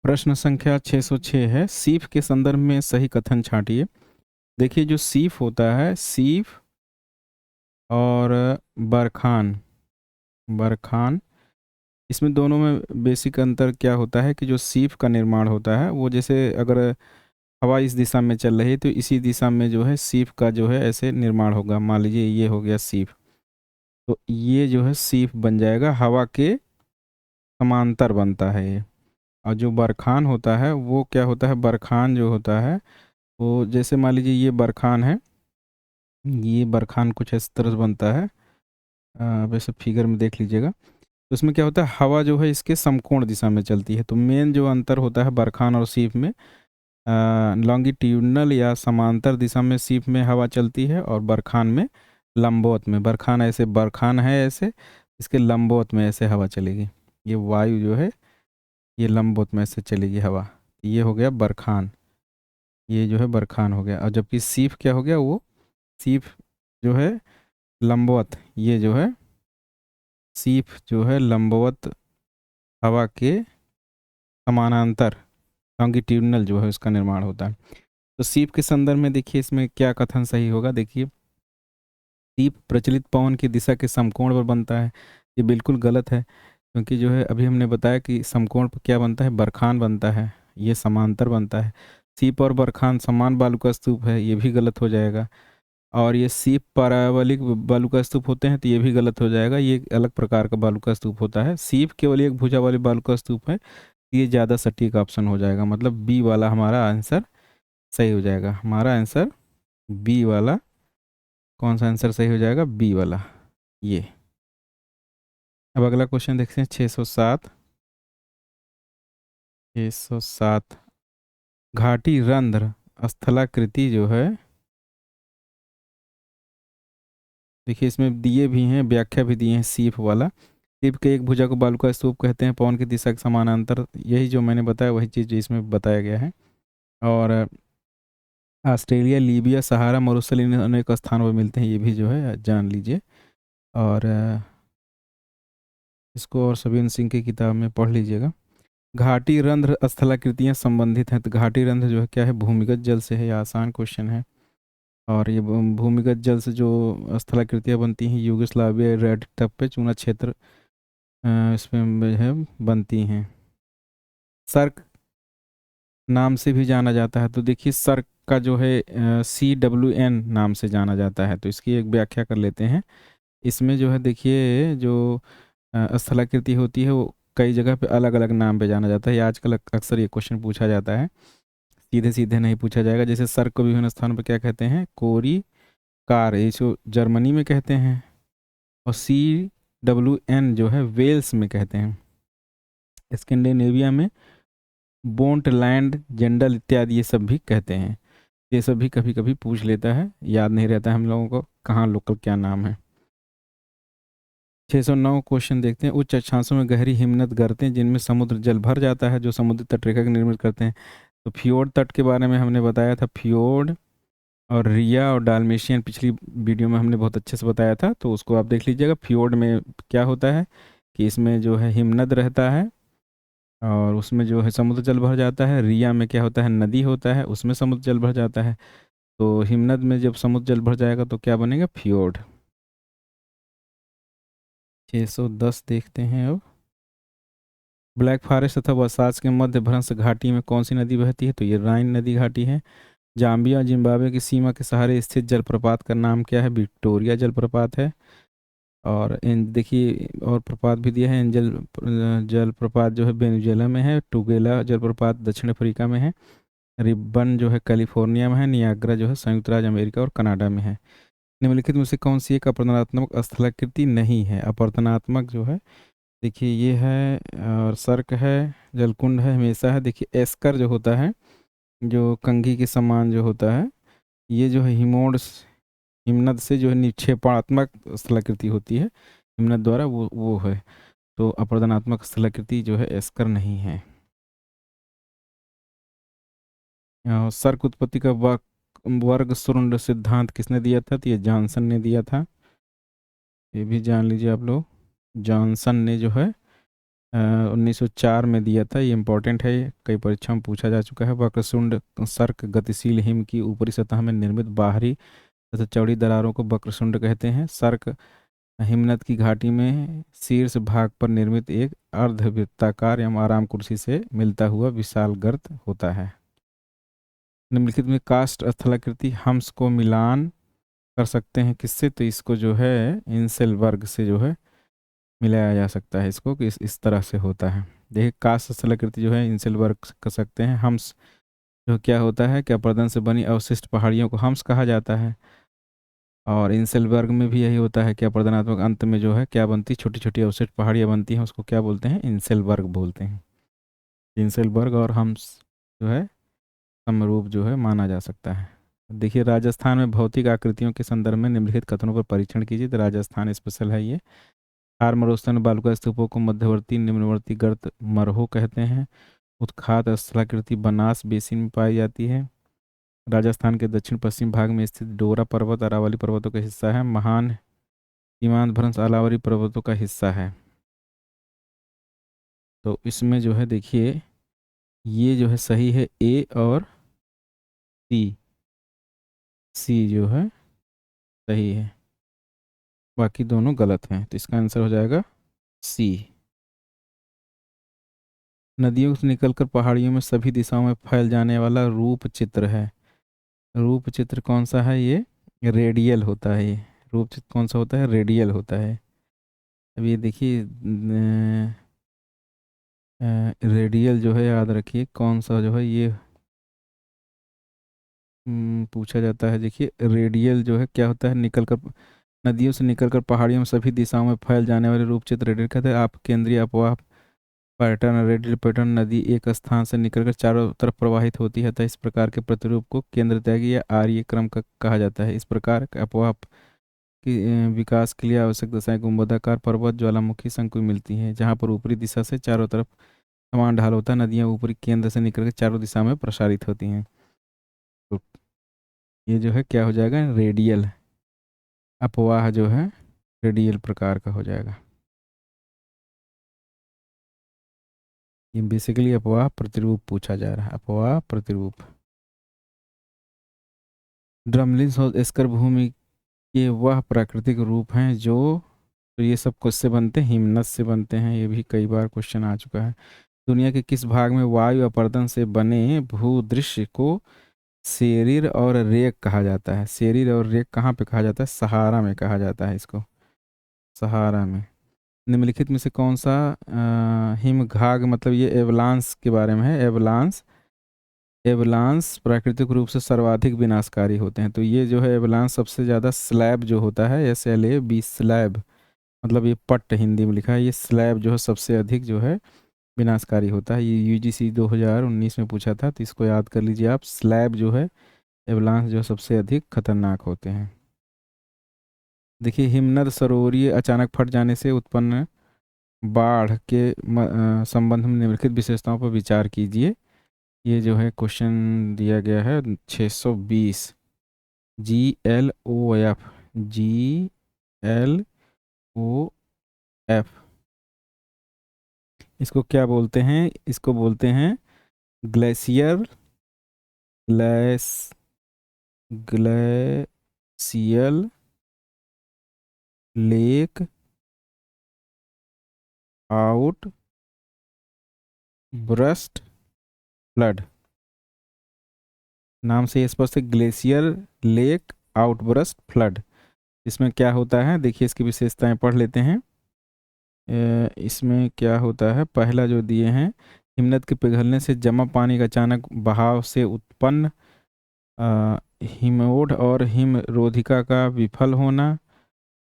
प्रश्न संख्या 606 है, सीफ के संदर्भ में सही कथन छांटिए। देखिए, जो सीफ होता है, सीफ और बरखान, बरखान, इसमें दोनों में बेसिक अंतर क्या होता है कि जो सीफ का निर्माण होता है वो, जैसे अगर हवा इस दिशा में चल रही है तो इसी दिशा में जो है सीफ का जो है ऐसे निर्माण होगा। मान लीजिए ये हो गया सीफ, तो ये जो है सीफ बन जाएगा, हवा के समांतर बनता है ये। और जो बरखान होता है वो क्या होता है, बरखान जो होता है वो, जैसे मान लीजिए ये बरखान है, ये बरखान कुछ इस तरह से बनता है। वैसे फिगर में देख लीजिएगा, तो इसमें क्या होता है, हवा जो है इसके समकोण दिशा में चलती है। तो मेन जो अंतर होता है बरखान और सीफ में, लॉन्गिट्यूडनल या समांतर दिशा में सीप में हवा चलती है, और बरखान में लंबवत में। बरखान ऐसे, बरखान है ऐसे, इसके लंबवत में ऐसे हवा चलेगी। ये वायु जो है ये लंबवत में ऐसे चलेगी हवा। ये हो गया बरखान, ये जो है बरखान हो गया। और जबकि सीप क्या हो गया, वो सीप जो है लंबवत, ये जो है सीप जो है लंबवत हवा के समानांतर, लॉन्गिट्यूडनल जो है उसका निर्माण होता है। तो सीप के संदर्भ में देखिए इसमें क्या कथन सही होगा। देखिए, सीप प्रचलित पवन की दिशा के समकोण पर बनता है। ये बिल्कुल गलत है, क्योंकि जो है अभी हमने बताया कि समकोण पर क्या बनता है, बरखान बनता है, ये समांतर बनता है। सीप और बरखान समान बालू का स्तूप है, ये भी गलत हो जाएगा। और ये सीप पारावलिक बालू का स्तूप होते हैं, तो ये भी गलत हो जाएगा, ये एक अलग प्रकार का बालू का स्तूप होता है। सीप केवल एक भुजा वाले बालू का स्तूप है। ये ज़्यादा सटीक ऑप्शन हो जाएगा, मतलब बी वाला हमारा आंसर सही हो जाएगा। हमारा आंसर बी वाला, कौन सा आंसर सही हो जाएगा, बी वाला ये। अब अगला क्वेश्चन देखते हैं 607। 607, घाटी रंध्र स्थलाकृति जो है, देखिए इसमें दिए भी हैं, व्याख्या भी दिए हैं। सीप वाला, सीप के एक भुजा को बालू का स्तूप कहते हैं, पवन की दिशा के समानांतर, यही जो मैंने बताया वही चीज़ इसमें बताया गया है। और ऑस्ट्रेलिया, लीबिया, सहारा मरुस्थल इन अनेक स्थानों पर मिलते हैं, ये भी जो है जान लीजिए। और इसको और सभी सिंह की किताब में पढ़ लीजिएगा। घाटी रंध्र स्थलाकृतियाँ संबंधित हैं, तो घाटी रंध्र जो है क्या है, भूमिगत जल से है। ये आसान क्वेश्चन है। और ये भूमिगत जल से जो स्थलाकृतियाँ बनती हैं, यूगोस्लाविया रेड टप पे चूना क्षेत्र इसमें जो है बनती हैं। सर्क नाम से भी जाना जाता है, तो देखिए सर्क का जो है CWN नाम से जाना जाता है, तो इसकी एक व्याख्या कर लेते हैं। इसमें जो है देखिए, जो स्थलाकृति होती है वो कई जगह पे अलग अलग नाम पे जाना जाता है। ये आजकल अक्सर ये क्वेश्चन पूछा जाता है, सीधे सीधे नहीं पूछा जाएगा। जैसे सर्क को विभिन्न स्थानों पे क्या कहते हैं, कोरी कार, ये जो जर्मनी में कहते हैं। और CWN जो है वेल्स में कहते हैं। स्कैंडिनेविया में बोंट लैंड जेंडल इत्यादि ये सब भी कहते हैं। ये सब भी कभी कभी पूछ लेता है, याद नहीं रहता है हम लोगों को कहाँ लोकल क्या नाम है। 609 क्वेश्चन देखते हैं। उच्च अक्षांशों में गहरी हिमनद गर्तें जिनमें समुद्र जल भर जाता है, जो समुद्र तटरेखा को निर्मित करते हैं। तो फ्योर्ड तट के बारे में हमने बताया था, फ्योर्ड। और रिया और डालमेशियन पिछली वीडियो में हमने बहुत अच्छे से बताया था, तो उसको आप देख लीजिएगा। फ्योर्ड में क्या होता है कि इसमें जो है हिमनद रहता है, और उसमें जो है समुद्र जल भर जाता है। रिया में क्या होता है, नदी होता है, उसमें समुद्र जल भर जाता है। तो हिमनद में जब समुद्र जल भर जाएगा तो क्या बनेगा, फ्योर्ड। 610 देखते हैं अब। ब्लैक फॉरेस्ट तथा बसास के मध्य भ्रंश घाटी में कौन सी नदी बहती है, तो ये राइन नदी घाटी है। जाम्बिया जिम्बाब्वे की सीमा के सहारे स्थित जलप्रपात का नाम क्या है, विक्टोरिया जलप्रपात है। और इन देखिए और प्रपात भी दिया है, एंजल जलप्रपात जो है वेनेजुएला में है। टुगेला जलप्रपात दक्षिण अफ्रीका में है। रिबन जो है कैलिफोर्निया में है। नियाग्रा जो है संयुक्त राज्य अमेरिका और कनाडा में है। निम्नलिखित में से कौन सी एक अपरदनात्मक स्थलाकृति नहीं है। अपरदनात्मक जो है, देखिए ये है, और सर्क है, जलकुंड है, हमेशा है। देखिए एस्कर जो होता है, जो कंघी के समान जो होता है, ये जो है हिमनद से जो है निक्षेपात्मक स्थलाकृति होती है हिमनद द्वारा, वो है। तो अपरदनात्मक स्थलाकृति जो है एस्कर नहीं है। सर्क उत्पत्ति का वर्ग सुरुंड सिद्धांत किसने दिया था, तो ये जॉनसन ने दिया था। ये भी जान लीजिए आप लोग, जॉनसन ने जो है 1904 में दिया था। ये इम्पोर्टेंट है, ये कई परीक्षाओं में पूछा जा चुका है। वक्रतुंड सर्क गतिशील हिम की ऊपरी सतह में निर्मित बाहरी तथा चौड़ी दरारों को वक्रतुंड कहते हैं। सर्क हिमनद की घाटी में शीर्ष भाग पर निर्मित एक अर्धवृत्ताकार एवं आराम कुर्सी से मिलता हुआ विशाल गर्त होता है। निम्नलिखित में कास्ट स्थलाकृति हम्स को मिलान कर सकते हैं किससे? तो इसको जो है इंसेलबर्ग से जो है मिलाया जा सकता है इसको, कि इस तरह से होता है। देखिए कास्ट स्थलाकृति जो है इंसेलबर्ग कर सकते हैं। हम्स जो क्या होता है, क्या प्रदन से बनी अवशिष्ट पहाड़ियों को हम्स कहा जाता है। और इंसेलबर्ग में भी यही होता है, क्या प्रदानात्मक अंत में जो है क्या बनती, छोटी छोटी अवशिष्ट पहाड़ियाँ बनती हैं, उसको क्या बोलते हैं? इंसेलबर्ग बोलते हैं। इंसेलबर्ग और हम्स जो है समरूप जो है माना जा सकता है। देखिए राजस्थान में भौतिक आकृतियों के संदर्भ में निम्नलिखित कथनों पर परीक्षण कीजिए। तो राजस्थान स्पेशल है ये। हार मरुस्थल बालुका स्तूपों को मध्यवर्ती निम्नवर्ती गर्त मरहो कहते हैं। उत्खात स्थलाकृति बनास बेसिन में पाई जाती है। राजस्थान के दक्षिण पश्चिम भाग में स्थित डोरा पर्वत अरावली पर्वतों का हिस्सा है। महान हिमांत भ्रंश अरावली पर्वतों का हिस्सा है। तो इसमें जो है देखिए ये जो है सही है ए और सी। सी जो है सही है, बाकी दोनों गलत हैं। तो इसका आंसर हो जाएगा सी। नदियों से निकलकर पहाड़ियों में सभी दिशाओं में फैल जाने वाला रूप चित्र है। रूप चित्र कौन सा है? ये रेडियल होता है। ये रूप चित्र कौन सा होता है? रेडियल होता है। अब ये देखिए रेडियल जो है याद रखिए कौन सा जो है ये पूछा जाता है। देखिए रेडियल जो है क्या होता है, निकलकर नदियों से निकलकर पहाड़ियों में सभी दिशाओं में फैल जाने वाले रूप चित्र रेडियल कहते हैं। आप केंद्रीय अपवाह पैटर्न रेडियल पैटर्न नदी एक स्थान से निकलकर चारों तरफ प्रवाहित होती है, तो इस प्रकार के प्रतिरूप को केंद्र त्यागी या आर्य क्रम का कहा जाता है। इस प्रकार के अपवाह की विकास के लिए आवश्यक दशाएं गुंबदाकार पर्वत ज्वालामुखी शंकु मिलती हैं, जहाँ पर ऊपरी दिशा से चारों तरफ समान ढाल होता है। नदियाँ ऊपरी केंद्र से निकलकर चारों दिशा में प्रसारित होती हैं। तो ये जो है क्या हो जाएगा? रेडियल अपवाह जो है रेडियल प्रकार का हो जाएगा। ये बेसिकली अपवाह प्रतिरूप पूछा जा रहा है, अपवाह प्रतिरूप। ड्रमलिन्स और एस्कर भूमि के वह प्राकृतिक रूप हैं जो, तो ये सब किससे बनते हैं? हिमनद से बनते हैं। ये भी कई बार क्वेश्चन आ चुका है। दुनिया के किस भाग में वायु अपर्दन से बने भूदृश्य को शेरिर और रेक कहा जाता है? शेरिर और रेक कहाँ पे कहा जाता है? सहारा में कहा जाता है इसको, सहारा में। निम्नलिखित में से कौन सा हिमघाग, मतलब ये एवलांस के बारे में है। एवलांस, एवलांस प्राकृतिक रूप से सर्वाधिक विनाशकारी होते हैं। तो ये जो है एवलांस सबसे ज़्यादा स्लैब जो होता है, SLAB स्लैब, मतलब ये पट्ट हिंदी में लिखा है, ये स्लैब जो है सबसे अधिक जो है विनाशकारी होता है। ये UGC 2019 में पूछा था, तो इसको याद कर लीजिए आप। स्लैब जो है एवलांस जो सबसे अधिक खतरनाक होते हैं। देखिए हिमनद सरोवरीय अचानक फट जाने से उत्पन्न बाढ़ के संबंध में निम्नलिखित विशेषताओं पर विचार कीजिए। ये जो है क्वेश्चन दिया गया है 620। GLOF, GLOF इसको क्या बोलते हैं? इसको बोलते हैं glacier, glace glacial lake out burst flood. नाम से स्पष्ट है, ग्लेशियर लेक आउटबर्स्ट फ्लड। इसमें क्या होता है देखिए, इसकी विशेषताएं पढ़ लेते हैं। इसमें क्या होता है, पहला जो दिए हैं, हिमनद के पिघलने से जमा पानी का अचानक बहाव से उत्पन्न हिमोड और हिमरोधिका का विफल होना,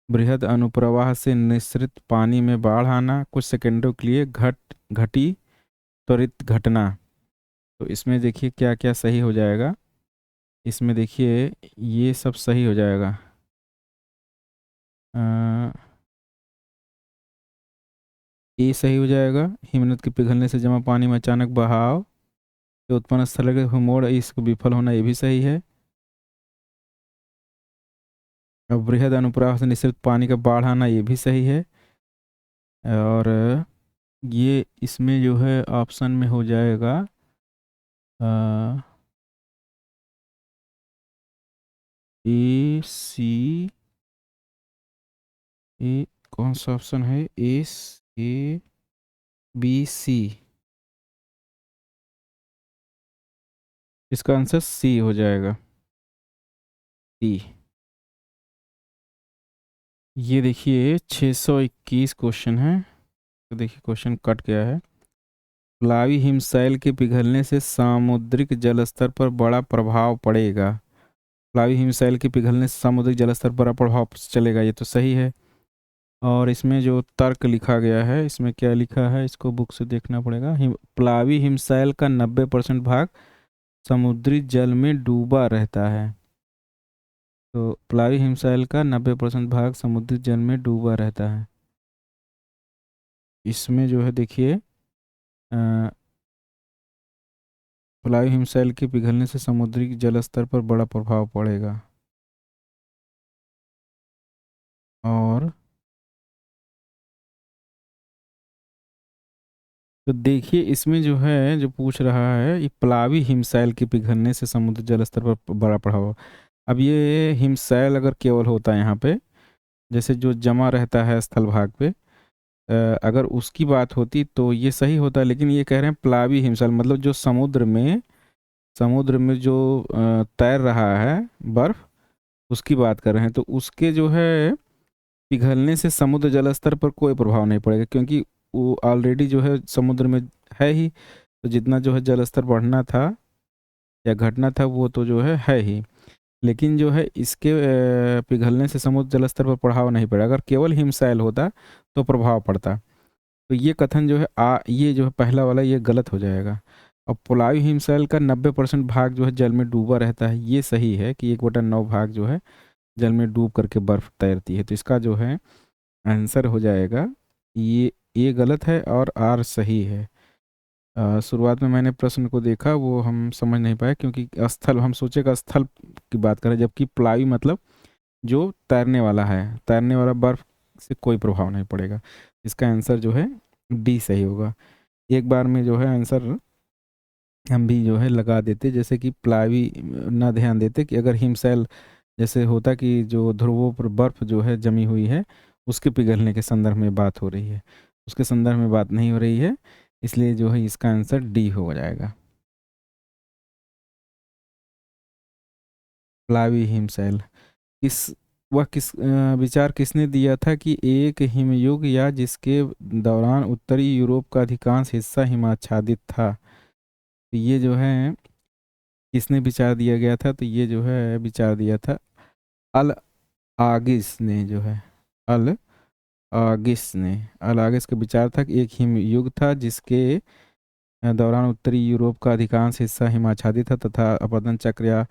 बृहद अनुप्रवाह से निःसृत पानी में बाढ़ आना, कुछ सेकंडों के लिए घटी त्वरित घटना। तो इसमें देखिए क्या क्या सही हो जाएगा। इसमें देखिए ये सब सही हो जाएगा। ये सही हो जाएगा, हिमनद के पिघलने से जमा पानी में अचानक बहाव से उत्पन्न स्थल के मोड़ इसको विफल होना, ये भी सही है। और बृहद अनुप्रवाह से निःसृत पानी का बाढ़ आना, ये भी सही है। और ये इसमें जो है ऑप्शन में हो जाएगा ए सी ए, कौन सा ऑप्शन है, ए बी सी। इसका आंसर सी हो जाएगा, सी। ये देखिए 621 क्वेश्चन है। तो देखिए क्वेश्चन कट गया है। प्लावी हिमशैल के पिघलने से सामुद्रिक जलस्तर पर बड़ा प्रभाव पड़ेगा। प्लावी हिमशैल के पिघलने से सामुद्रिक जलस्तर पर बड़ा प्रभाव चलेगा, ये तो सही है। और इसमें जो तर्क लिखा गया है, इसमें क्या लिखा है, इसको बुक से देखना पड़ेगा। प्लावी हिमशैल का 90% भाग समुद्री जल में डूबा रहता है। तो प्लावी हिमशैल का 90% भाग समुद्री जल में डूबा रहता है। इसमें जो है देखिए प्लावी हिमशैल के पिघलने से समुद्री जलस्तर पर बड़ा प्रभाव पड़ेगा। और तो देखिए इसमें जो है, जो पूछ रहा है, ये प्लावी हिमशैल के पिघलने से समुद्र जलस्तर पर बड़ा प्रभाव। अब ये हिमशैल अगर केवल होता है यहाँ पे, जैसे जो जमा रहता है स्थल भाग पे, अगर उसकी बात होती तो ये सही होता, लेकिन ये कह रहे हैं प्लावी हिमशैल, मतलब जो समुद्र में जो तैर रहा है बर्फ, उसकी बात कर रहे हैं। तो उसके जो है पिघलने से समुद्र जलस्तर पर कोई प्रभाव नहीं पड़ेगा, क्योंकि वो ऑलरेडी जो है समुद्र में है ही। तो जितना जो है जलस्तर बढ़ना था या घटना था वो तो जो है ही। लेकिन जो है इसके पिघलने से समुद्र जलस्तर पर प्रभाव नहीं पड़ा। अगर केवल हिमशैल होता तो प्रभाव पड़ता। तो ये कथन जो है ये जो है पहला वाला, ये गलत हो जाएगा। अब पोलावी हिमशैल का 90% भाग जो है जल में डूबा रहता है, ये सही है कि 1/9 भाग जो है जल में डूब करके बर्फ तैरती है। तो इसका जो है आंसर हो जाएगा ये गलत है और आर सही है। शुरुआत में मैंने प्रश्न को देखा, वो हम समझ नहीं पाए, क्योंकि स्थल हम सोचेगा स्थल की बात करें, जबकि प्लावी मतलब जो तैरने वाला है, तैरने वाला बर्फ से कोई प्रभाव नहीं पड़ेगा। इसका आंसर जो है डी सही होगा। एक बार में जो है आंसर हम भी जो है लगा देते, जैसे कि प्लावी ना ध्यान देते कि अगर हिमशैल जैसे होता कि जो ध्रुवों पर बर्फ जो है जमी हुई है, उसके पिघलने के संदर्भ में बात हो रही है, उसके संदर्भ में बात नहीं हो रही है। इसलिए जो है इसका आंसर डी हो जाएगा, प्लावी हिमशैल। किस वह किस विचार किसने दिया था कि एक हिमयुग या जिसके दौरान उत्तरी यूरोप का अधिकांश हिस्सा हिमाच्छादित था। तो ये जो है किसने विचार दिया गया था, तो ये जो है विचार दिया था अल आगिस ने, जो है अल आगिस ने। अल आगिस का विचार था कि एक हिमयुग था जिसके दौरान उत्तरी यूरोप का अधिकांश हिस्सा हिमाच्छादित था, तथा अपरदन चक्र या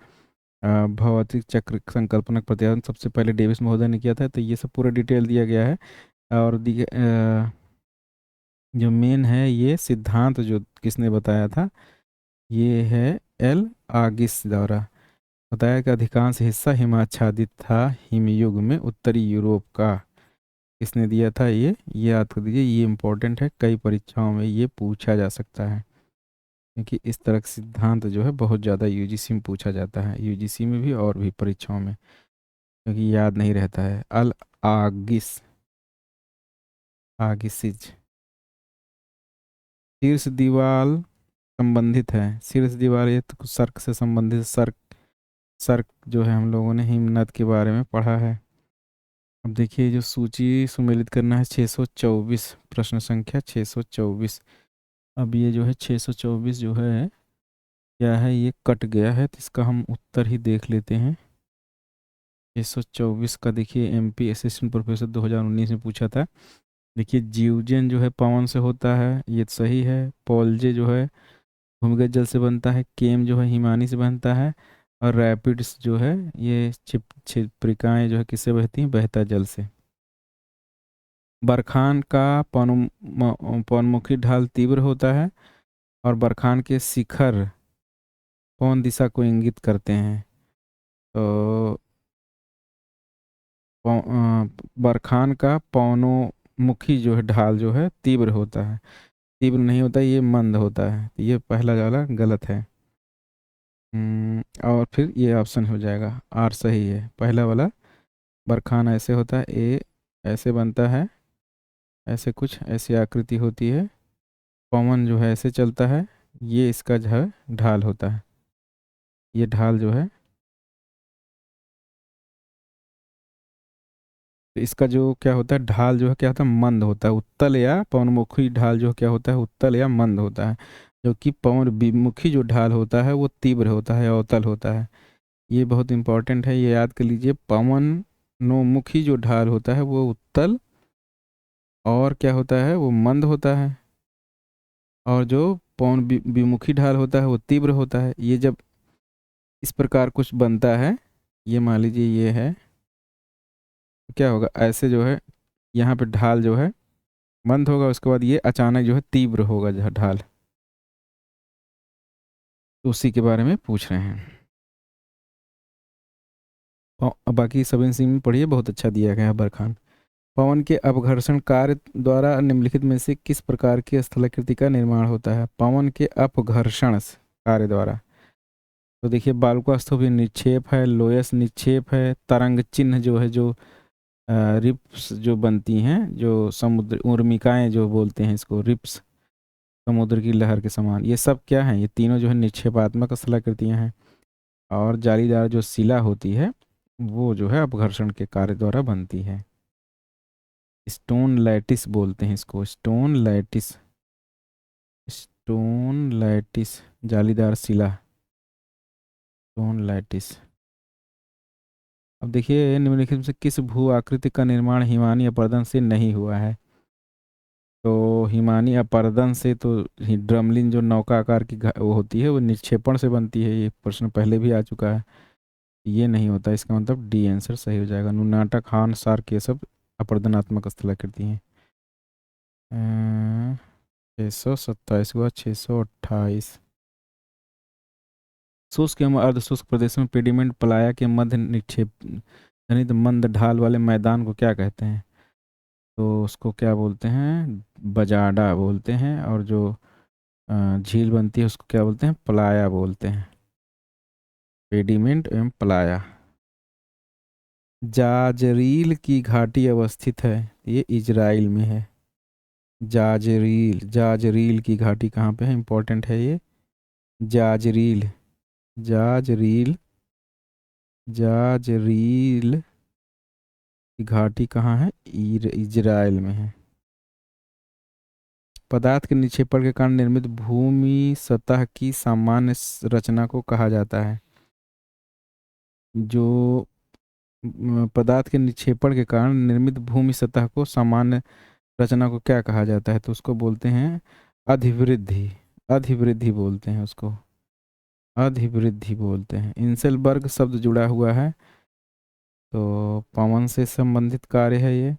भौतिक चक्र संकल्पना का प्रतिपादन सबसे पहले डेविस महोदय ने किया था। तो ये सब पूरा डिटेल दिया गया है। और जो मेन है ये सिद्धांत जो किसने बताया था, ये है एल आगिस द्वारा बताया कि अधिकांश हिस्सा हिमाच्छादित था हिमयुग में उत्तरी यूरोप का। किसने दिया था ये याद कर दीजिए, ये इम्पोर्टेंट है, कई परीक्षाओं में ये पूछा जा सकता है, क्योंकि इस तरह का सिद्धांत जो है बहुत ज़्यादा यूजीसी में पूछा जाता है, यूजीसी में भी और भी परीक्षाओं में, क्योंकि याद नहीं रहता है। अल आगिस, आगिसिज। शीर्ष दीवार संबंधित है, शीर्ष दीवार ये तो सर्क से संबंधित, सर्क सर्क जो है हम लोगों ने हिमनद के बारे में पढ़ा है। अब देखिए जो सूची सुमेलित करना है 624, प्रश्न संख्या 624। अब ये जो है 624 जो है क्या है, ये कट गया है, तो इसका हम उत्तर ही देख लेते हैं। 624 का देखिए एमपी असिस्टेंट प्रोफेसर 2019 में पूछा था। देखिए जीवजन जो है पवन से होता है, ये तो सही है। पॉलजे जो है भूमिगत जल से बनता है। केम जो है हिमानी से बनता है। और रैपिड्स जो है ये छिपरिकाएँ जो है किससे बहती हैं, बहता जल से। बरखान का पवनमुखी ढाल तीव्र होता है, और बरखान के शिखर कौन दिशा को इंगित करते हैं। तो बरखान का मुखी जो है ढाल जो है तीव्र होता है, तीव्र नहीं होता, ये मंद होता है। तो ये पहला वाला गलत है। और फिर ये ऑप्शन हो जाएगा आर सही है, पहला वाला। बरखान ऐसे होता है, ए ऐसे बनता है, ऐसे कुछ ऐसी आकृति होती है, पवन जो है ऐसे चलता है, ये इसका जो है ढाल होता है, ये ढाल जो है। तो इसका जो क्या होता है ढाल जो है क्या होता है मंद होता है, उत्तल या पवनमुखी ढाल जो क्या होता है उत्तल या मंद होता है, जबकि पवन विमुखी जो ढाल होता है वो तीव्र होता है, अवतल होता है। ये बहुत इंपॉर्टेंट है, ये याद कर लीजिए। पवनोमुखी जो ढाल होता है वो उत्तल और क्या होता है वो मंद होता है, और जो विमुखी ढाल होता है वो तीव्र होता है। ये जब इस प्रकार कुछ बनता है, ये मान लीजिए ये है, तो क्या होगा ऐसे जो है यहाँ पे ढाल जो है मंद होगा, उसके बाद ये अचानक जो है तीव्र होगा जो ढाल। तो उसी के बारे में पूछ रहे हैं। अब बाकी सब इसी में पढ़िए, बहुत अच्छा दिया गया है बरखान। पवन के अपघर्षण कार्य द्वारा निम्नलिखित में से किस प्रकार की स्थलाकृति का निर्माण होता है? पवन के अपघर्षण कार्य द्वारा, तो देखिए बालुकास्तूप निक्षेप है, लोयस निक्षेप है, तरंग चिन्ह जो है, जो रिप्स जो बनती हैं, जो समुद्र उर्मिकाएं जो बोलते हैं इसको, रिप्स, समुद्र की लहर के समान, ये सब क्या है? ये तीनों जो है निक्षेपात्मक स्थलाकृतियां हैं। और जालीदार जो शिला होती है वो जो है अपघर्षण के कार्य द्वारा बनती है। स्टोन लैटिस बोलते हैं इसको, स्टोन लैटिस, स्टोन लैटिस, जालीदार शिला, स्टोन लैटिस। अब देखिए निम्नलिखित में से किस भू आकृति का निर्माण हिमानी अपरदन से नहीं हुआ है? तो हिमानी अपरदन से तो ड्रमलिन जो नौका आकार की वो होती है वो निक्षेपण से बनती है, ये प्रश्न पहले भी आ चुका है। ये नहीं होता, इसका मतलब डी आंसर सही हो जाएगा। नुनाटा खान सार केसव अपरदनात्मक स्थलाकृति हैं। 627 हुआ, 628। शुष्क एवं अर्धशुष्क प्रदेश में पेडिमेंट पलाया के मध्य निक्षेप जनित मंद ढाल वाले मैदान को क्या कहते हैं? तो उसको क्या बोलते हैं? बजाडा बोलते हैं। और जो झील बनती है उसको क्या बोलते हैं? पलाया बोलते हैं। पेडिमेंट एवं पलाया। जाजरील की घाटी अवस्थित है, ये इजराइल में है। जाजरील, जाजरील की घाटी कहाँ पे है? इंपॉर्टेंट है ये। जाजरील, जाजरील, जाजरील की घाटी कहाँ है? इजराइल में है। पदार्थ के निक्षेपण के कारण निर्मित भूमि सतह की सामान्य रचना को कहा जाता है। जो पदार्थ के निक्षेपण के कारण निर्मित भूमि सतह को सामान्य रचना को क्या कहा जाता है? तो उसको बोलते हैं अधिवृद्धि, अधिवृद्धि बोलते हैं उसको, अधिवृद्धि बोलते हैं। इंसेलबर्ग शब्द जुड़ा हुआ है, तो पवन से संबंधित कार्य है ये।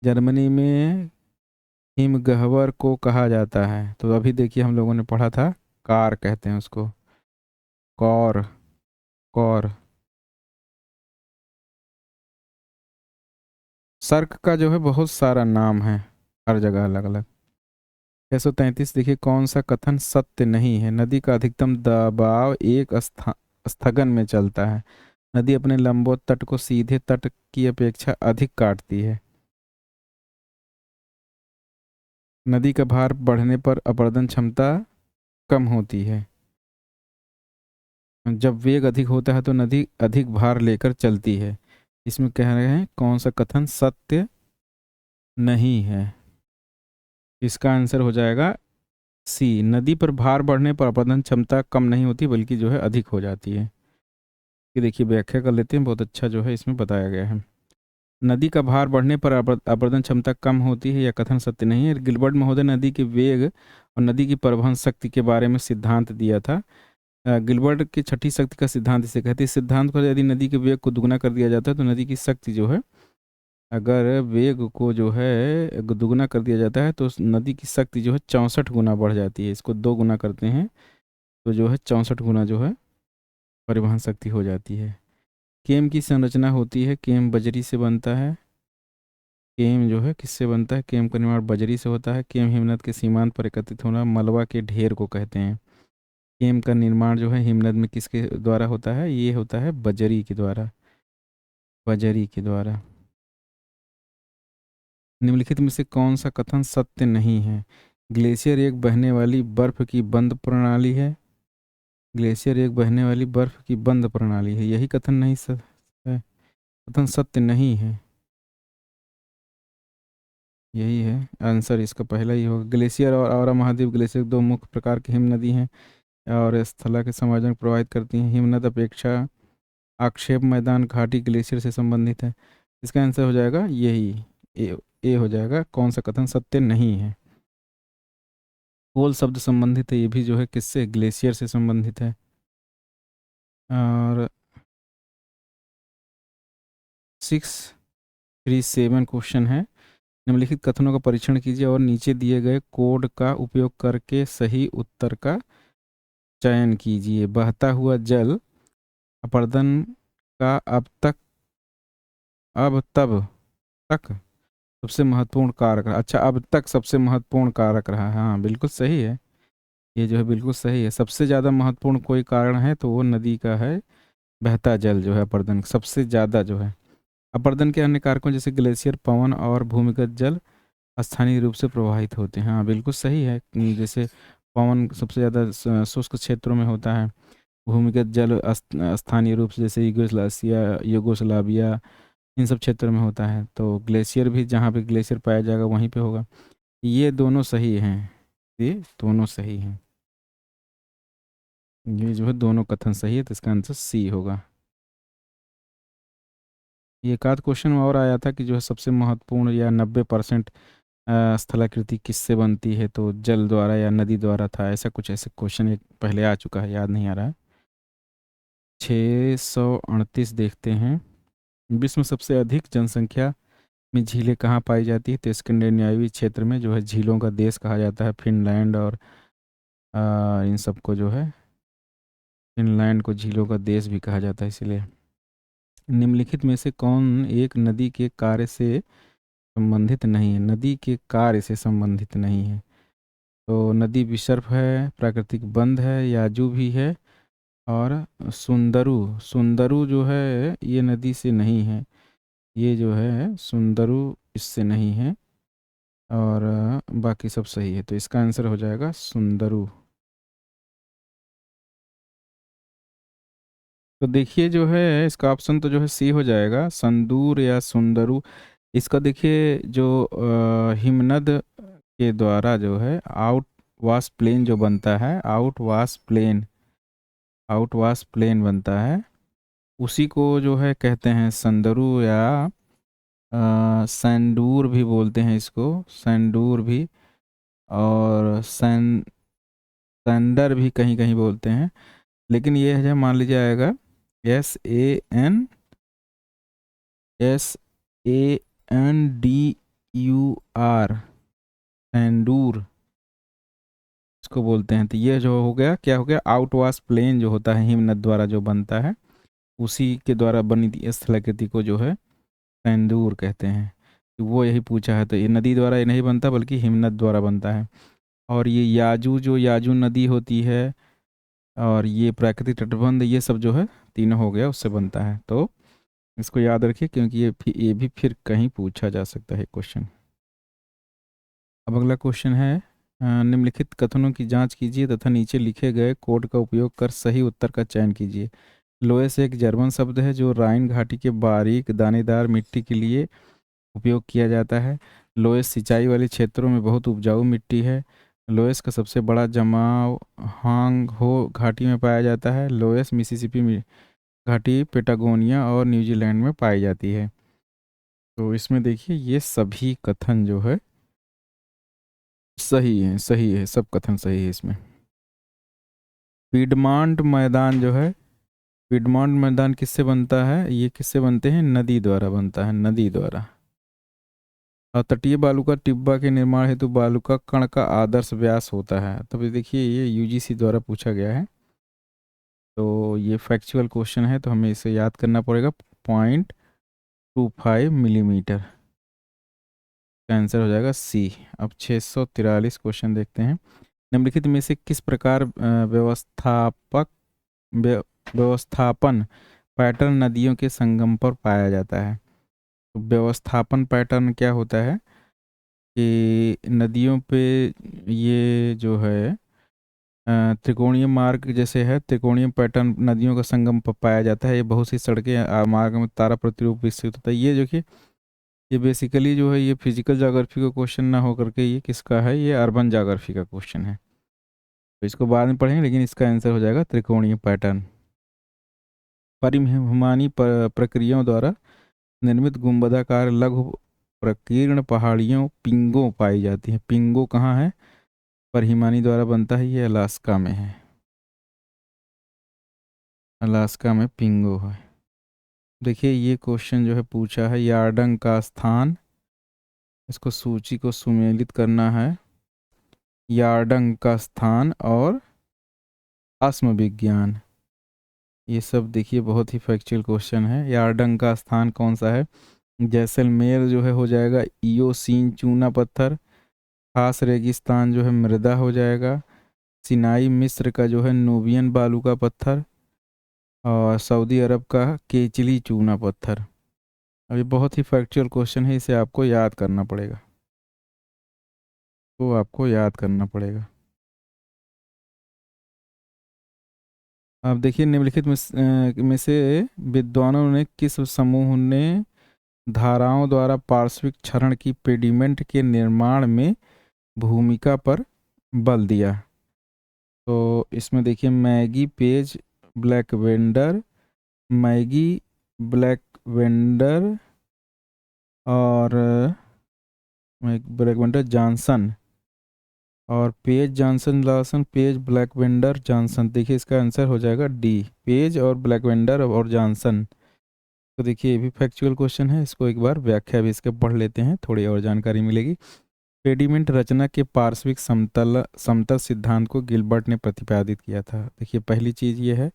जर्मनी में हिमगह्वर को कहा जाता है, तो अभी देखिए हम लोगों ने पढ़ा था, कार कहते हैं उसको, कौर, कौर। सर्क का जो है बहुत सारा नाम है, हर जगह अलग अलग। 633 देखिए, कौन सा कथन सत्य नहीं है? नदी का अधिकतम दबाव एक स्थगन में चलता है। नदी अपने लंबवत तट को सीधे तट की अपेक्षा अधिक काटती है। नदी का भार बढ़ने पर अपरदन क्षमता कम होती है। जब वेग अधिक होता है तो नदी अधिक भार लेकर चलती है। इसमें कह रहे हैं कौन सा कथन सत्य नहीं है? इसका आंसर हो जाएगा सी, नदी पर भार बढ़ने पर अपरदन क्षमता कम नहीं होती बल्कि जो है अधिक हो जाती है। ये देखिए व्याख्या कर लेते हैं, बहुत अच्छा जो है इसमें बताया गया है। नदी का भार बढ़ने पर अपरदन क्षमता कम होती है, यह कथन सत्य नहीं है। गिलबर्ट महोदय नदी के वेग और नदी की परिवहन शक्ति के बारे में सिद्धांत दिया था। गिलबर्ट की छठी शक्ति का सिद्धांत इसे कहते हैं। इस सिद्धांत को यदि नदी के वेग को दुगना कर दिया जाता है तो नदी की शक्ति जो है, अगर वेग को जो है दुगना कर दिया जाता है तो नदी की शक्ति जो है 64 गुना बढ़ जाती है। इसको 2 गुना करते हैं तो जो है 64 गुना जो है परिवहन शक्ति हो जाती है। केम की संरचना होती है, केम बजरी से बनता है। केम जो है किससे बनता है? केम का निर्माण बजरी से होता है। केम हिमनद के सीमांत पर एकत्रित होना मलबा के ढेर को कहते हैं। केम का निर्माण जो है हिमनद में किसके द्वारा होता है? ये होता है बजरी के द्वारा, बजरी के द्वारा। निम्नलिखित में से कौन सा कथन सत्य नहीं है? ग्लेशियर एक बहने वाली बर्फ की बंद प्रणाली है। ग्लेशियर एक बहने वाली बर्फ की बंद प्रणाली है, यही कथन नहीं है, कथन सत्य नहीं है, यही है आंसर इसका पहला ही होगा। ग्लेशियर और आरा महाद्वीप ग्लेशियर दो मुख्य प्रकार की हिम नदी हैं और स्थला के समाजन प्रभावित करती हैं। हिमनद अपेक्षा आक्षेप मैदान घाटी ग्लेशियर से संबंधित है। इसका आंसर हो जाएगा यही, ए हो जाएगा। कौन सा कथन सत्य नहीं है? कोल शब्द संबंधित है, ये भी जो है किससे? ग्लेशियर से संबंधित है। और 637 क्वेश्चन है। निम्नलिखित कथनों का परीक्षण कीजिए और नीचे दिए गए कोड का उपयोग करके सही उत्तर का चयन कीजिए। बहता हुआ जल अपर्दन का अब तब तक सबसे महत्वपूर्ण कारक रहा। अच्छा, अब तक सबसे महत्वपूर्ण कारक रहा है, हाँ बिल्कुल सही है। ये जो है बिल्कुल सही है। सबसे ज़्यादा महत्वपूर्ण कोई कारण है तो वो नदी का है, बहता जल जो है अपर्दन सबसे ज़्यादा जो है। अपर्दन के अन्य कारकों जैसे ग्लेशियर, पवन और भूमिगत जल स्थानीय रूप से प्रवाहित होते हैं, हाँ बिल्कुल सही है। जैसे पवन सबसे ज़्यादा शुष्क क्षेत्रों में होता है। भूमिगत जल स्थानीय रूप से जैसे यूगोस्लाविया यूगोस्लाविया इन सब क्षेत्रों में होता है। तो ग्लेशियर भी जहाँ पे ग्लेशियर पाया जाएगा वहीं पे होगा। ये दोनों सही हैं, ये दोनों सही हैं, ये जो है दोनों कथन सही है, तो इसका आंसर सी होगा। ये एक आध क्वेश्चन में और आया था कि जो है सबसे महत्वपूर्ण या 90% स्थलाकृति किससे बनती है, तो जल द्वारा या नदी द्वारा था, ऐसा कुछ ऐसे क्वेश्चन एक पहले आ चुका है, याद नहीं आ रहा है। 638 देखते हैं। विश्व में सबसे अधिक जनसंख्या में झीलें कहाँ पाई जाती है? तो स्कैंडिनेवियाई क्षेत्र में जो है झीलों का देश कहा जाता है फिनलैंड, और इन सबको जो है फिनलैंड को झीलों का देश भी कहा जाता है इसलिए। निम्नलिखित में से कौन एक नदी के कार्य से संबंधित नहीं है? नदी के कार्य से संबंधित नहीं है, तो नदी विसर्प है, प्राकृतिक बंध है, याजू भी है, और सुंदरू। सुंदरू जो है ये नदी से नहीं है, ये जो है सुंदरू इससे नहीं है, और बाकी सब सही है, तो इसका आंसर हो जाएगा सुंदरू। तो देखिए जो है इसका ऑप्शन तो जो है सी हो जाएगा, संदूर या सुंदरू। इसका देखिए जो हिमनद के द्वारा जो है आउट वाश प्लेन जो बनता है, आउट वाश प्लेन बनता है, उसी को जो है कहते हैं संदरू, या सैंडूर भी बोलते हैं इसको, सैंडूर भी, और सैंडर भी कहीं कहीं बोलते हैं। लेकिन ये है मान लीजिए आएगा SANDUR, सैंडूर इसको बोलते हैं। तो ये जो हो गया, क्या हो गया, आउटवाश प्लेन जो होता है हिमनद द्वारा जो बनता है, उसी के द्वारा बनी थी स्थलाकृति को जो है तंदूर कहते हैं। तो वो यही पूछा है, तो ये नदी द्वारा ये नहीं बनता बल्कि हिमनद द्वारा बनता है। और ये याजू जो याजू नदी होती है, और ये प्राकृतिक तटबंध, ये सब जो है तीनों हो गया उससे बनता है। तो इसको याद रखिए क्योंकि ये भी फिर कहीं पूछा जा सकता है क्वेश्चन। अब अगला क्वेश्चन है, निम्नलिखित कथनों की जांच कीजिए तथा नीचे लिखे गए कोड का उपयोग कर सही उत्तर का चयन कीजिए। लोएस एक जर्मन शब्द है जो राइन घाटी के बारीक दानेदार मिट्टी के लिए उपयोग किया जाता है। लोएस सिंचाई वाले क्षेत्रों में बहुत उपजाऊ मिट्टी है। लोएस का सबसे बड़ा जमाव हांग हो घाटी में पाया जाता है। लोएस मिसिसिपी घाटी, पेटागोनिया और न्यूजीलैंड में पाई जाती है। तो इसमें देखिए ये सभी कथन जो है सही है, सही है, सब कथन सही है इसमें। पिडमांट मैदान जो है, पिडमांट मैदान किससे बनता है? ये किससे बनते हैं? नदी द्वारा बनता है, नदी द्वारा। और तटीय बालू का टिब्बा के निर्माण हेतु बालू का कण का आदर्श व्यास होता है। तब ये देखिए ये यूजीसी द्वारा पूछा गया है, तो ये फैक्चुअल क्वेश्चन है, तो हमें इसे याद करना पड़ेगा। 0.25 मिलीमीटर। आंसर हो जाएगा सी। अब 643 क्वेश्चन देखते हैं। निम्नलिखित में से किस प्रकार व्य- व्यवस्थापन पैटर्न नदियों के संगम पर पाया जाता है? तो व्यवस्थापन पैटर्न क्या होता है कि नदियों पे ये जो है त्रिकोणीय मार्ग जैसे है, त्रिकोणीय पैटर्न नदियों का संगम पर पाया जाता है। ये बहुत सी सड़कें मार्ग में तारा प्रतिरूप विकसित होता है। ये जो कि ये बेसिकली जो है ये फिजिकल ज्योग्राफी का क्वेश्चन ना होकर के ये किसका है, ये अर्बन ज्योग्राफी का क्वेश्चन है। तो इसको बाद में पढ़ेंगे, लेकिन इसका आंसर हो जाएगा त्रिकोणीय पैटर्न। परिवहनी प्रक्रियाओं द्वारा निर्मित गुंबदाकार लघु प्रकीर्ण पहाड़ियों पिंगो पाई जाती हैं। पिंगो कहाँ है? परिहिमानी द्वारा बनता है, ये अलास्का में है। अलास्का में पिंगो है। देखिए ये क्वेश्चन जो है पूछा है यार्डंग का स्थान, इसको सूची को सुमेलित करना है। यार्डंग का स्थान और आत्म विज्ञान, ये सब देखिए बहुत ही फैक्चुअल क्वेश्चन है। यार्डंग का स्थान कौन सा है? जैसलमेर जो है हो जाएगा इयोसीन चूना पत्थर। खास रेगिस्तान जो है मृदा हो जाएगा। सिनाई मिस्र का जो है नूबियन बालू का पत्थर। और सऊदी अरब का केचली चूना पत्थर। अब ये बहुत ही फैक्चुअल क्वेश्चन है, इसे आपको याद करना पड़ेगा। तो आपको याद करना पड़ेगा। अब देखिए निम्नलिखित में से विद्वानों ने किस समूह ने धाराओं द्वारा पार्श्विक क्षरण की पेडिमेंट के निर्माण में भूमिका पर बल दिया? तो इसमें देखिए Maggi page black vendor, Maggi black vendor और ब्लैक वेंडर जॉनसन और page Johnson Lawson, page black vendor Johnson. देखिए इसका आंसर हो जाएगा डी, पेज और ब्लैक वेंडर और जॉनसन। तो देखिए ये भी फैक्चुअल क्वेश्चन है, इसको एक बार व्याख्या भी इसके पढ़ लेते हैं, थोड़ी और जानकारी मिलेगी। पेडिमेंट रचना के पार्श्विक समतल समतल सिद्धांत को गिलबर्ट ने प्रतिपादित किया था। देखिए पहली चीज़ ये है,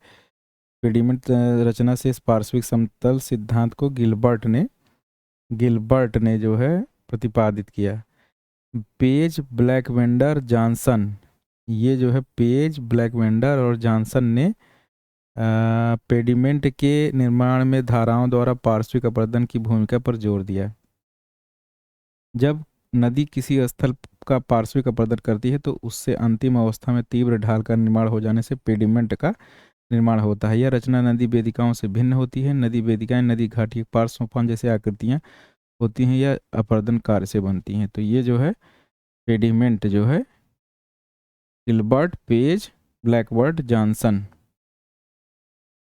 पेडिमेंट रचना से इस पार्श्विक समतल सिद्धांत को गिलबर्ट ने जो है प्रतिपादित किया। पेज ब्लैकवेंडर जॉनसन, ये जो है पेज ब्लैकवेंडर और जॉनसन ने पेडिमेंट के निर्माण में धाराओं द्वारा पार्श्विक अपरदन की भूमिका पर जोर दिया। जब नदी किसी स्थल का पार्श्विक अपरदन करती है तो उससे अंतिम अवस्था में तीव्र ढाल का निर्माण हो जाने से पेडिमेंट का निर्माण होता है। यह रचना नदी वेदिकाओं से भिन्न होती है। नदी वेदिकाएं नदी घाटी पार्श्वफान जैसे आकृतियां होती हैं या अपरदन कार्य से बनती हैं। तो ये जो है पेडिमेंट जो है गिलबर्ट पेज ब्लैकवर्ड जॉनसन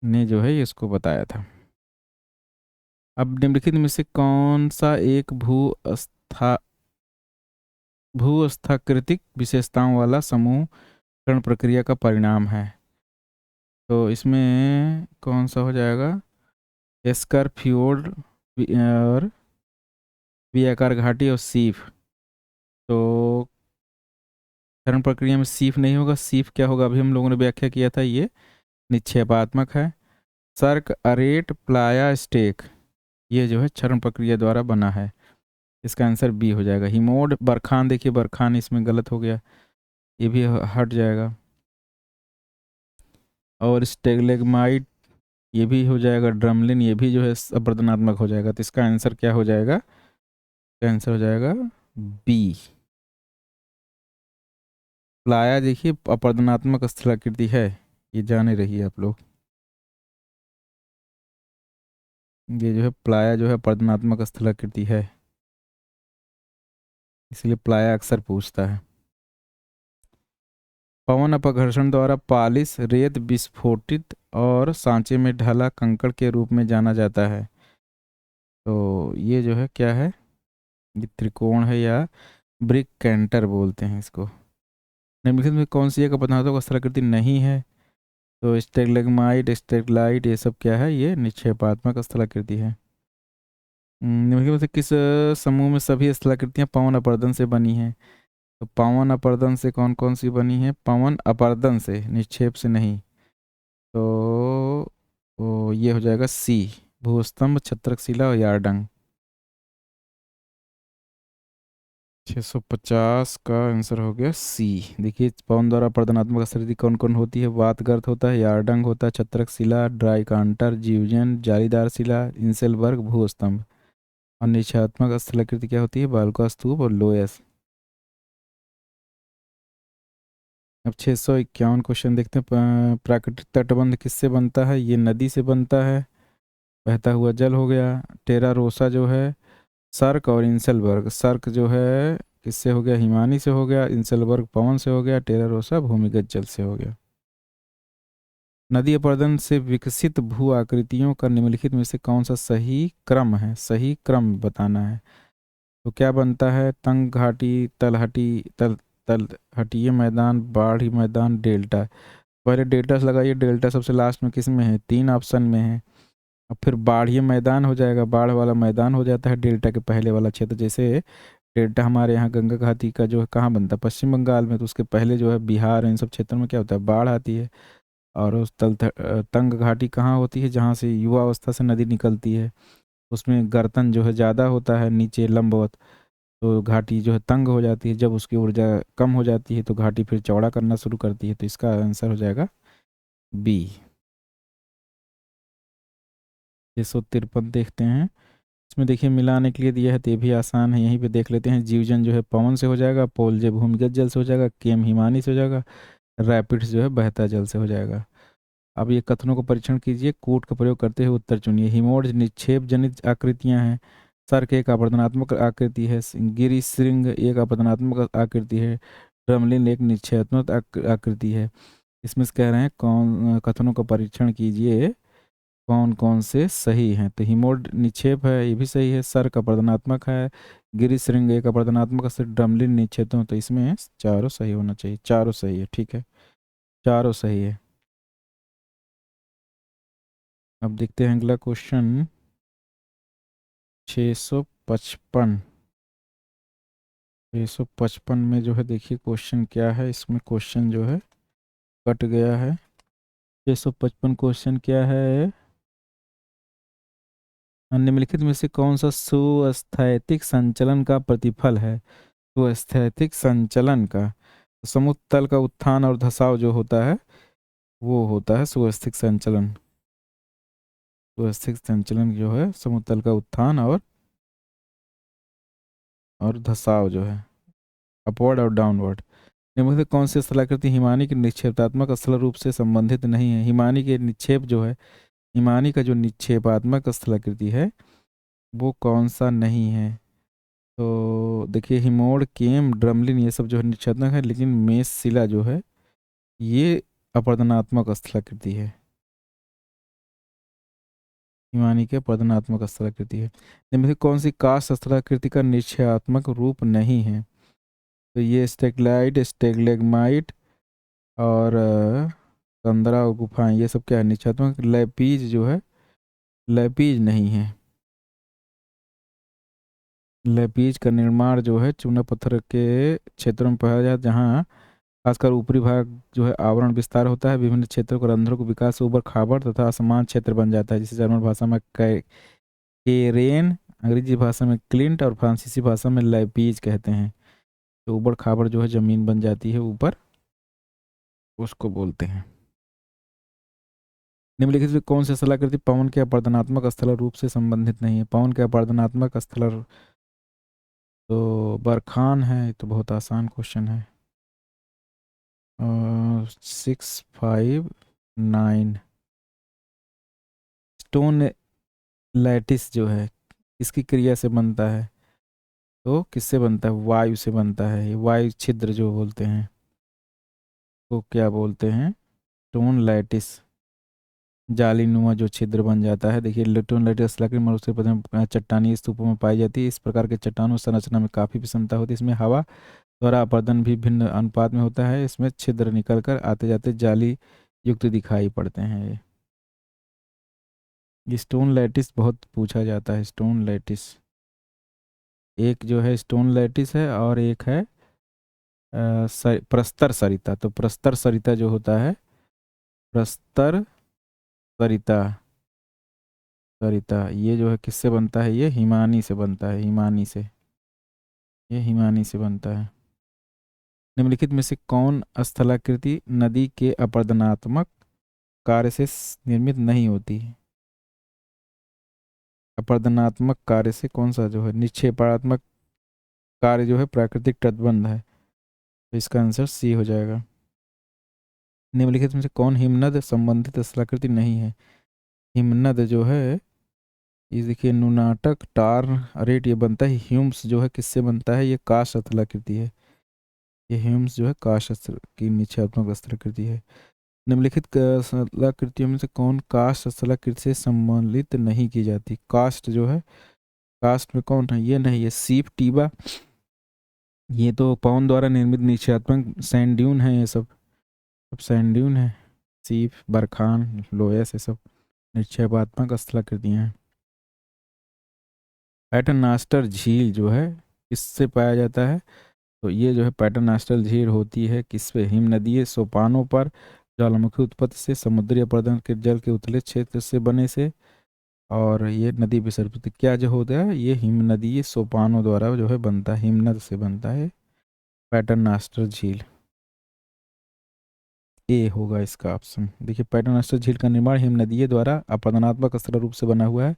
ने जो है इसको बताया था। अब निम्नलिखित में से कौन सा एक भूस्थाकृतिक विशेषताओं वाला समूह कण प्रक्रिया का परिणाम है? तो इसमें कौन सा हो जाएगा? एस्कर फ्योर्ड और वियाकार घाटी और सीफ। तो क्षरण प्रक्रिया में सीफ नहीं होगा। सीफ क्या होगा? अभी हम लोगों ने व्याख्या किया था, ये निक्षेपात्मक है। सर्क अरेट प्लाया स्टेक, ये जो है क्षरण प्रक्रिया द्वारा बना है। इसका आंसर बी हो जाएगा। हिमोड बरखान, देखिए बरखान इसमें गलत हो गया, ये भी हट जाएगा। और स्टेगलेगमाइट ये भी हो जाएगा। ड्रमलिन ये भी जो है अपरदनात्मक हो जाएगा। तो इसका आंसर क्या हो जाएगा? इसका आंसर हो जाएगा बी। प्लाया देखिए अपरदनात्मक स्थलाकृति है, ये जाने रहिए आप लोग। ये जो है प्लाया जो है अपरदनात्मक स्थलाकृति है, इसलिए प्लाया अक्सर पूछता है। पवन अपघर्षण द्वारा पालिश रेत विस्फोटित और सांचे में ढला कंकड़ के रूप में जाना जाता है। तो ये जो है क्या है? ये त्रिकोण है या ब्रिक कैंटर बोलते हैं इसको। निम्नलिखित में कौन सी एक पदार्थों का स्थलाकृति नहीं है? तो स्टेगलेगमाइट स्टेगलाइट ये सब क्या है? ये निक्षेपात्मक स्थलाकृति है। निम्नलिखित में से किस समूह में सभी स्थलाकृतियां पवन अपर्दन से बनी हैं? तो पवन अपर्दन से कौन कौन सी बनी है? पवन अपर्दन से, निक्षेप से नहीं। तो ये हो जाएगा सी, भूस्तंभ छत्रक शिला और यार्डंग। 650 का आंसर हो गया सी। देखिए, पवन द्वारा प्रदानात्मक स्थिति कौन कौन होती है? वातगर्त होता है, यारडंग होता है, छत्रक शिला, ड्राई कांटर, जीवजन, जालीदार शिला, इंसेलबर्ग, भूस्तंभ। और निश्चयात्मक स्थलाकृति क्या होती है? बालुका स्तूप और लोयस। अब 651 क्वेश्चन देखते हैं। प्राकृतिक तटबंध किससे बनता है? ये नदी से बनता है। बहता हुआ जल हो गया। टेरा रोसा जो है सर्क, और इंसलबर्ग सर्क जो है किससे हो गया? हिमानी से हो गया। इंसलबर्ग पवन से हो गया। टेरा रोसा भूमिगत जल से हो गया। नदी अपरदन से विकसित भू आकृतियों का निम्नलिखित में से कौन सा सही क्रम है? सही क्रम बताना है। तो क्या बनता है? तंग घाटी, तलहटीय मैदान, बाढ़ी मैदान, डेल्टा। पहले डेल्टा से लगाइए। डेल्टा सबसे लास्ट में किस में है? 3 ऑप्शन में है। अब फिर बाढ़ी मैदान हो जाएगा, बाढ़ वाला मैदान हो जाता है डेल्टा के पहले वाला क्षेत्र। जैसे डेल्टा हमारे यहाँ गंगा घाटी का जो है कहाँ बनता है? पश्चिम बंगाल में। तो उसके पहले जो है बिहार, इन सब क्षेत्रों में क्या होता है? बाढ़ आती है। और उस तंग घाटी कहाँ होती है? जहाँ से युवा अवस्था से नदी निकलती है, उसमें गर्तन जो है ज़्यादा होता है नीचे लंबवत। तो घाटी जो है तंग हो जाती है। जब उसकी ऊर्जा कम हो जाती है तो घाटी फिर चौड़ा करना शुरू करती है। तो इसका आंसर हो जाएगा बी। 653 देखते हैं। इसमें देखिए मिलाने के लिए दिया है तो ये भी आसान है, यहीं पे देख लेते हैं। जीवजन जो है पवन से हो जाएगा, पोलजे भूमिगत जल से हो जाएगा, केम हिमानी से हो जाएगा, रैपिड्स जो है बहता जल से हो जाएगा। अब ये कथनों को परीक्षण कीजिए, कूट का प्रयोग करते हुए उत्तर चुनिए। हिमोर्ज निक्षेप जनित आकृतियां हैं। सर्क एक अपवर्तनात्मक आकृति है। गिरी श्रृंग एक अपवर्तनात्मक आकृति है। ड्रमलिन एक निक्षेपात्मक आकृति है। इसमें से कह रहे हैं कौन, कथनों का परीक्षण कीजिए कौन कौन से सही हैं। तो हिमोड निक्षेप है, ये भी सही है। सर्क अपवर्तनात्मक है। गिरी श्रृंग एक अपवर्तनात्मक से ड्रमलिन निक्षेप, तो इसमें चारों सही होना चाहिए। चारों सही है, ठीक है, चारों सही है। अब देखते हैं अगला क्वेश्चन। 655। 655 में जो है देखिए क्वेश्चन क्या है। इसमें क्वेश्चन जो है कट गया है। 655 क्वेश्चन क्या है? निम्नलिखित में से कौन सा सुस्थैतिक संचलन का प्रतिफल है? सुस्थैतिक संचलन का, तो समुद्र तल का उत्थान और धसाव जो होता है वो होता है सुस्थैतिक संचलन। सुस्थैतिक संचलन जो है समुद्र तल का उत्थान और धसाव जो है अपवर्ड और डाउनवर्ड। निम्न में से कौन सी स्थलाकृति हिमानी के निक्षेपात्मक स्थल रूप से संबंधित नहीं है? हिमानी के निक्षेप जो है, हिमानी का जो निक्षेपात्मक स्थलाकृति है वो कौन सा नहीं है? तो देखिए हिमोड़, केम, ड्रमलिन ये सब जो है निक्षेपात्मक है, लेकिन मेष शिला जो है ये अपवर्तनात्मक स्थलाकृति है। हिमानी के अपवर्तनात्मक स्थलाकृति है। इनमें से कौन सी काष्ठ स्थलाकृति का निश्चयात्मक रूप नहीं है? तो ये स्टेगलाइट, स्टेगलेगमाइट और कंदरा और गुफाएं, ये सब क्या है? निश्चयात्मक। लेपीज जो है, लेपीज नहीं है। लेपीज का निर्माण जो है चूना पत्थर के क्षेत्रों में पाया जाता है, जहाँ खासकर ऊपरी भाग जो है आवरण विस्तार होता है। विभिन्न क्षेत्रों को रंध्रों को विकास से ऊपर खाबर तथा असमान क्षेत्र बन जाता है, जिसे जर्मन भाषा में केरेन, अंग्रेजी भाषा में क्लिंट और फ्रांसीसी भाषा में लैपीज कहते हैं। तो ऊबड़ खाबड़ जो है जमीन बन जाती है ऊपर, उसको बोलते हैं। निम्नलिखित में कौन सी स्थलाकृति पवन के अपवर्तनात्मक स्थल रूप से संबंधित नहीं है? पवन के अपवर्तनात्मक स्थल तो बरखान है। ये तो बहुत आसान क्वेश्चन है। 659। स्टोन लैटिस जो है इसकी क्रिया से बनता है? तो किससे बनता है? वायु से बनता है। ये वायु छिद्र जो बोलते हैं तो क्या बोलते हैं? स्टोन लैटिस, जालीनुमा जो छिद्र बन जाता है। देखिए लिटोन लैटिस लकड़ी मरुस्थलीय प्रदेश में चट्टानी स्तूपों में पाई जाती है। इस प्रकार के चट्टानों संरचना में काफ़ी विषमता होती है। इसमें हवा द्वारा अपरदन भी भिन्न अनुपात में होता है। इसमें छिद्र निकल कर आते जाते जाली युक्त दिखाई पड़ते हैं। ये स्टोन लैटिस बहुत पूछा जाता है। स्टोन लैटिस, एक जो है स्टोन लैटिस है और एक है प्रस्तर सरिता। तो प्रस्तर सरिता जो होता है, प्रस्तर सरिता, सरिता ये जो है किससे बनता है? ये हिमानी से बनता है, हिमानी से। ये हिमानी से बनता है। निम्नलिखित में से कौन स्थलाकृति नदी के अपरदनात्मक कार्य से निर्मित नहीं होती है? अपरदनात्मक कार्य से कौन सा जो है, निक्षेपात्मक कार्य जो है प्राकृतिक तटबंध है, तो इसका आंसर सी हो जाएगा। निम्नलिखित में से कौन हिमनद संबंधित स्थलाकृति नहीं है? हिमनद जो है, ये देखिए नुनाटक टार रेट ये बनता है, ह्यूम्स जो है किससे बनता है? ये काष्ठ स्थलाकृति है। ये ह्यूम्स जो है काष्ठ की निक्षेपात्मक स्थलाकृति है। निम्नलिखित स्थलाकृतियों में से कौन काष्ठ स्थलाकृति से सम्मिलित नहीं की जाती? काष्ठ जो है, काष्ठ में कौन है? ये नहीं, ये सीप टीबा, ये तो पवन द्वारा निर्मित निक्षेपात्मक सैंड ड्यून है, ये सब सैंड ड्यून है। सीप, बरखान, लोयस, ये सब निक्षेपात्मक स्थलाकृतियाँ हैं। पैटर्नास्टर झील जो है किससे पाया जाता है? तो ये जो है पैटर्नास्टर झील होती है किस पे? हिमनदीय सोपानों पर ज्वालामुखी उत्पत्ति से, समुद्री अपरदन के जल के उतले क्षेत्र से बने से, और ये नदी विसर्पित क्या जो होता है, ये हिमनदीय सोपानों द्वारा जो है बनता है, हिमनद से बनता है पैटर्नास्टर झील। ए होगा इसका ऑप्शन। देखिए पैटर्नास्टर झील का निर्माण हिमनदीय द्वारा अपरदनात्मक स्तर रूप से बना हुआ है।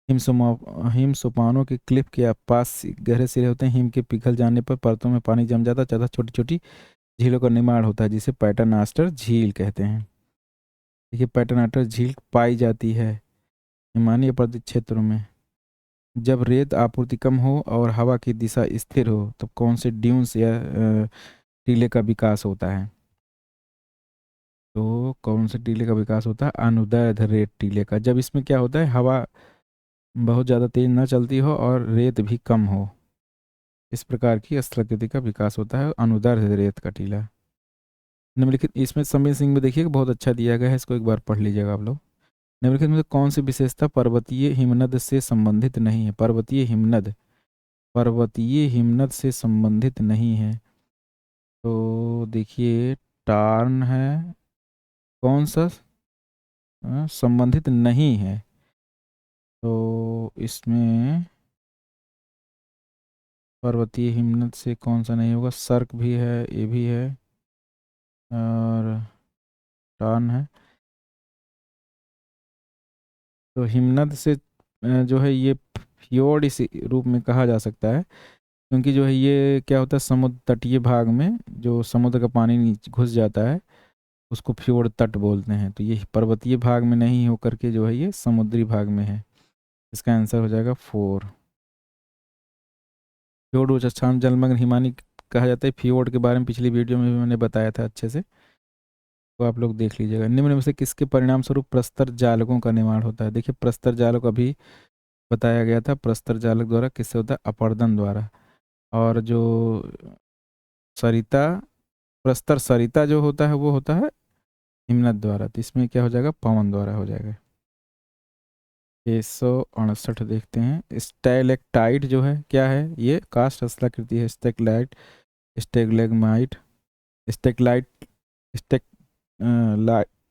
हिम सोपानों के क्लिफ के पास गहरे सिरे होते हैं, हिम के पिघल जाने पर परतों में पानी जम जाता है तथा छोटी छोटी झीलों का निर्माण होता है जिसे पैटर्नास्टर झील कहते हैं। देखिए पैटर्नास्टर झील पाई जाती है हिमालय पर्वत क्षेत्रों में जब रेत आपूर्ति कम हो और हवा की दिशा स्थिर हो, तब कौन से ड्यून्स या टीले का विकास होता है? तो कौन से टीले का विकास होता है? अनुदैर्ध्य रेत टीले का। जब इसमें क्या होता है, हवा बहुत ज़्यादा तेज ना चलती हो और रेत भी कम हो, इस प्रकार की स्थलाकृति का विकास होता है, अनुदैर्ध्य रेत का टीला। निम्नलिखित इसमें समीर सिंह में देखिए बहुत अच्छा दिया गया है, इसको एक बार पढ़ लीजिएगा आप लोग। निम्नलिखित में से कौन सी विशेषता पर्वतीय हिमनद से संबंधित नहीं है? पर्वतीय हिमनद से संबंधित नहीं है, तो देखिए टार्न है, कौन सा संबंधित नहीं है, तो इसमें पर्वतीय हिमनद से कौन सा नहीं होगा? सर्क भी है, ये भी है, और टार्न है। तो हिमनद से जो है ये फ्योर्ड इस रूप में कहा जा सकता है, क्योंकि जो है ये क्या होता है, समुद्र तटीय भाग में जो समुद्र का पानी नीचे घुस जाता है उसको फ्योर्ड तट बोलते हैं। तो ये पर्वतीय भाग में नहीं होकर के जो है ये समुद्री भाग में है। इसका आंसर हो जाएगा 4। फ्योर्ड उच्च स्थान जलमग्न हिमानी कहा जाता है। फ्योर्ड के बारे में पिछली वीडियो में भी मैंने बताया था अच्छे से, तो आप लोग देख लीजिएगा। निम्न में से किसके परिणाम स्वरूप प्रस्तर जालकों का निर्माण होता है? देखिए प्रस्तर जालक अभी बताया गया था, प्रस्तर जालक द्वारा किससे होता है? अपरदन द्वारा। और जो सरिता, प्रस्तर सरिता जो होता है वो होता है हिमनद द्वारा, तो इसमें क्या हो जाएगा? पवन द्वारा हो जाएगा। 668 देखते हैं। स्टैलेक्टाइट जो है क्या है? ये काष्ठ स्थलाकृति है। स्टेगलाइट, स्टेगलेगमाइट, स्टेगलाइट, स्टेक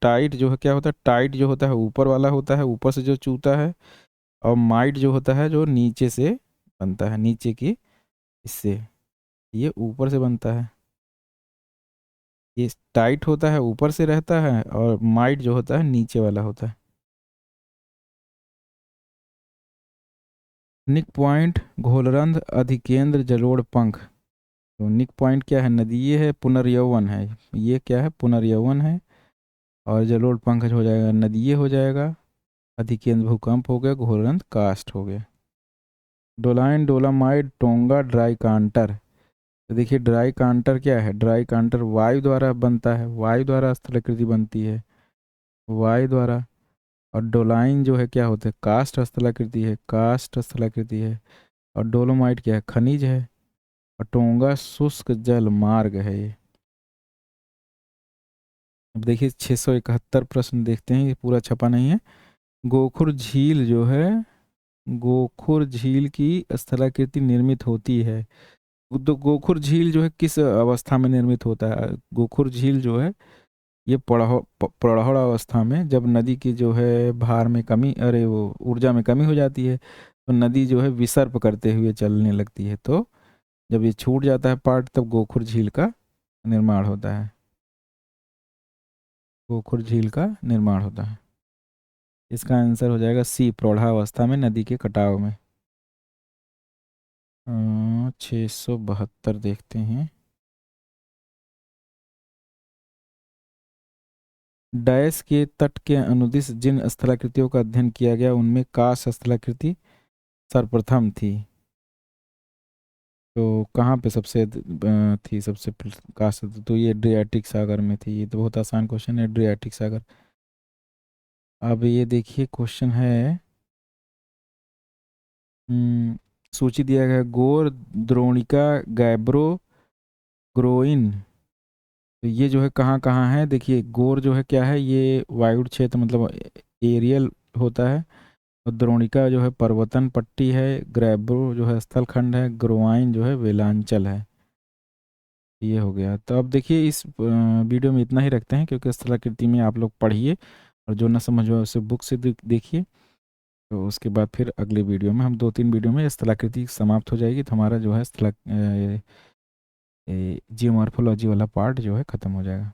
टाइट जो है क्या होता है? टाइट जो होता है ऊपर वाला होता है, ऊपर से जो चूता है, और माइट जो होता है जो नीचे से बनता है, नीचे की इससे, ये ऊपर से बनता है। ये टाइट होता है ऊपर से रहता है, और माइट जो होता है नीचे वाला होता है। निक पॉइंट, घोलरंध्र, अधिकेंद्र, जलोढ़ पंख। तो निक पॉइंट क्या है? नदीय है, पुनर्यौवन है। ये क्या है? पुनर्यौवन है। और जलोढ़ पंख हो जाएगा नदीय हो जाएगा। अधिकेंद्र भूकंप हो गया, घोलरंध्र कास्ट हो गया। डोलाइन, डोलामाइट, टोंगा, ड्राई कांटर। तो देखिए ड्राई कांटर क्या है? ड्राई कांटर वायु द्वारा बनता है, वायु द्वारा स्थलाकृति बनती है, वायु द्वारा। और डोलाइन जो है क्या होता है? काष्ठ स्थलाकृति है, काष्ठ स्थलाकृति है। और डोलोमाइट क्या है? खनिज है। और टोंगा शुष्क जल मार्ग है ये। अब देखिए 671 प्रश्न देखते हैं, ये पूरा छपा नहीं है। गोखुर झील जो है, गोखुर झील की स्थलाकृति निर्मित होती है। तो गोखुर झील जो है किस अवस्था में निर्मित होता है? गोखुर झील जो है ये प्रौढ़ अवस्था में, जब नदी की जो है भार में कमी, अरे वो ऊर्जा में कमी हो जाती है, तो नदी जो है विसर्प करते हुए चलने लगती है, तो जब ये छूट जाता है पार्ट तब गोखुर झील का निर्माण होता है। गोखुर झील का निर्माण होता है। इसका आंसर हो जाएगा सी, प्रौढ़ावस्था में नदी के कटाव में। 672 देखते हैं। डैश के तट के अनुदिश जिन स्थलाकृतियों का अध्ययन किया गया उनमें काश स्थलाकृति सर्वप्रथम थी। तो कहाँ पे सबसे थी सबसे काश, तो ये एड्रियाटिक सागर में थी। ये तो बहुत आसान क्वेश्चन है, एड्रियाटिक सागर। अब ये देखिए क्वेश्चन है, सूची दिया गया गोर, द्रोणिका, गैब्रो, ग्रोइन। तो ये जो है कहाँ कहाँ है, देखिए गोर जो है क्या है, ये वायुड़ क्षेत्र मतलब एरियल होता है। और द्रोणिका जो है पर्वतन पट्टी है, ग्रैब्रो जो है स्थल खंड है, ग्रोवाइन जो है वेलांचल है। ये हो गया। तो अब देखिए इस वीडियो में इतना ही रखते हैं, क्योंकि स्थलाकृति में आप लोग पढ़िए और जो ना समझ में उसे बुक से देखिए। तो उसके बाद फिर अगले वीडियो में हम 2-3 वीडियो में स्थलाकृति समाप्त हो जाएगी, तो हमारा जो है जियोमॉर्फोलॉजी वाला पार्ट जो है ख़त्म हो जाएगा।